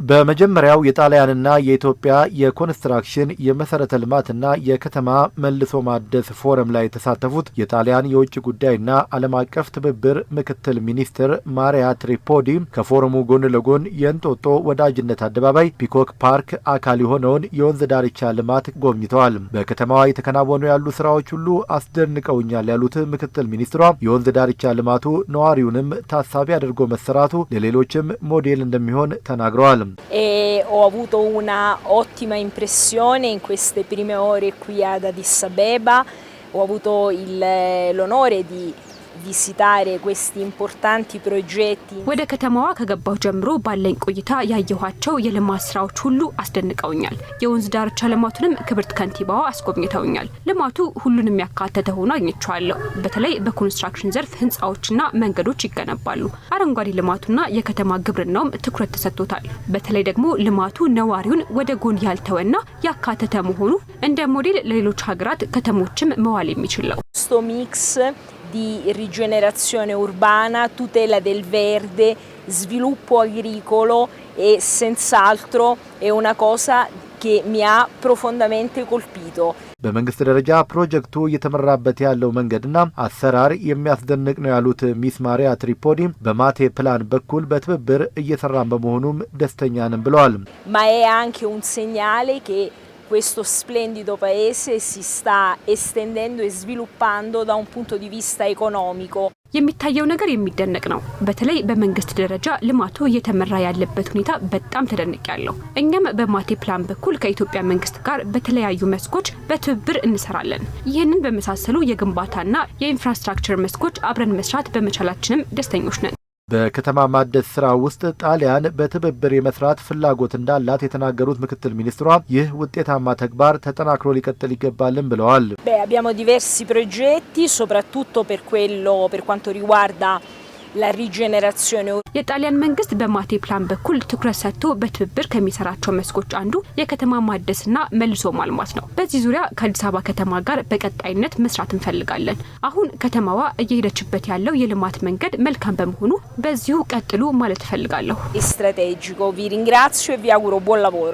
በመጀመሪያው የጣሊያንና የኢትዮጵያ የኮንስትራክሽን የመሰረተ ልማትና የከተማ መልሶ ማደስ ፎረም ላይ የተሳተፉት የጣሊያን የውጭ ጉዳይና ዓለም አቀፍ ትብብር ምክትል ሚኒስትር ማሪያ ትሪፖዲ ከፎረሙ ጎን ለጎን የእንጦጦ ወዳጅነት አደባባይ ፒኮክ ፓርክ አካል የሆነውን የወንዝ ዳርቻ ልማት ጎብኝተዋል። በከተማዋ የተከናወኑ ያሉ ስራዎች ሁሉ አስደንቀውኛል ያሉት ምክትል ሚኒስትሯ የወንዝ ዳርቻ ልማቱ ነዋሪውንም ታሳቢ አድርጎ መሰራቱ ለሌሎችም ሞዴል እንደሚሆን ተናግረዋል። Ho avuto una ottima impressione in queste prime ore qui ad Addis Abeba, ho avuto l'onore di visitare questi importanti progetti. ወደ ከተማዋ ከገባው ጀምሮ ባለኝ ቆይታ ያየኋቸው የልማት ስራዎች ሁሉ አስደንቀውኛል። የወንዝ ዳርቻ ልማቱንም ክብርት ከንቲባዋ አስጎብኝተውኛል። ልማቱ ሁሉንም ያካተተ ሆኖ አግኝቼዋለሁ። በተለይ በኮንስትራክሽን ዘርፍ ህንጻዎችና መንገዶች ይገነባሉ። አረንጓዴ ልማቱና የከተማ ግብርናውም ትኩረት ተሰጥቶታል። በተለይ ደግሞ ልማቱ ነዋሪውን ወደ ጎን ያልተወና ያካተተ መሆኑ እንደ ሞዴል ለሌሎች ሀገራት ከተሞችም መዋል የሚችል ነው። Questo mix di rigenerazione urbana, tutela del verde, sviluppo agricolo e senz'altro è una cosa che mi ha profondamente colpito. በመንግስት ደረጃ ፕሮጀክቱ እየተመራበት ያለው መንገድና አሰራር የሚያስደንቅ ነው ያሉት ሚስ ማሪያ ትሪፖዲ በማቴ ፕላን በኩል በትብብር እየሰራን በመሆኑም ደስተኛ ነን ብለዋል። Ma è anche un segnale che questo splendido paese si sta estendendo e sviluppando da un punto di vista economico. የሚታየው ነገር የሚደነቅ ነው። በተለይ በመንግስት ደረጃ ልማቱ እየተመራ ያለበት ሁኔታ በጣም ተደንቄያለሁ። እኛም በማቴ ፕላን በኩል ከኢትዮጵያ መንግስት ጋር በተለያዩ መስኮች በትብብር እንሰራለን። ይህንን በመሳሰሉ የግንባታና የኢንፍራስትራክቸር መስኮች አብረን መስራት በመቻላችንም ደስተኞች ነን። በከተማ ማደስ ስራ ውስጥ ጣሊያን በትብብር የመስራት ፍላጎት እንዳላት የተናገሩት ምክትል ሚኒስትሯ ይህ ውጤታማ ተግባር ተጠናክሮ ሊቀጥል ይገባልን ብለዋል። Abbiamo diversi progetti, soprattutto per quanto riguarda la rigenerazione. የጣሊያን መንግስት በማቴ ፕላን በኩል ትኩረት ሰጥቶ በትብብር ከሚሰራቸው መስኮች አንዱ የከተማ ማደስና መልሶ ማልማት ነው። በዚህ ዙሪያ ከአዲስ አበባ ከተማ ጋር በቀጣይነት መስራት እንፈልጋለን። አሁን ከተማዋ እየሄደችበት ያለው የልማት መንገድ መልካም በመሆኑ በዚሁ ቀጥሉ ማለት እፈልጋለሁ። Strategico. Vi ringrazio e vi auguro buon lavoro.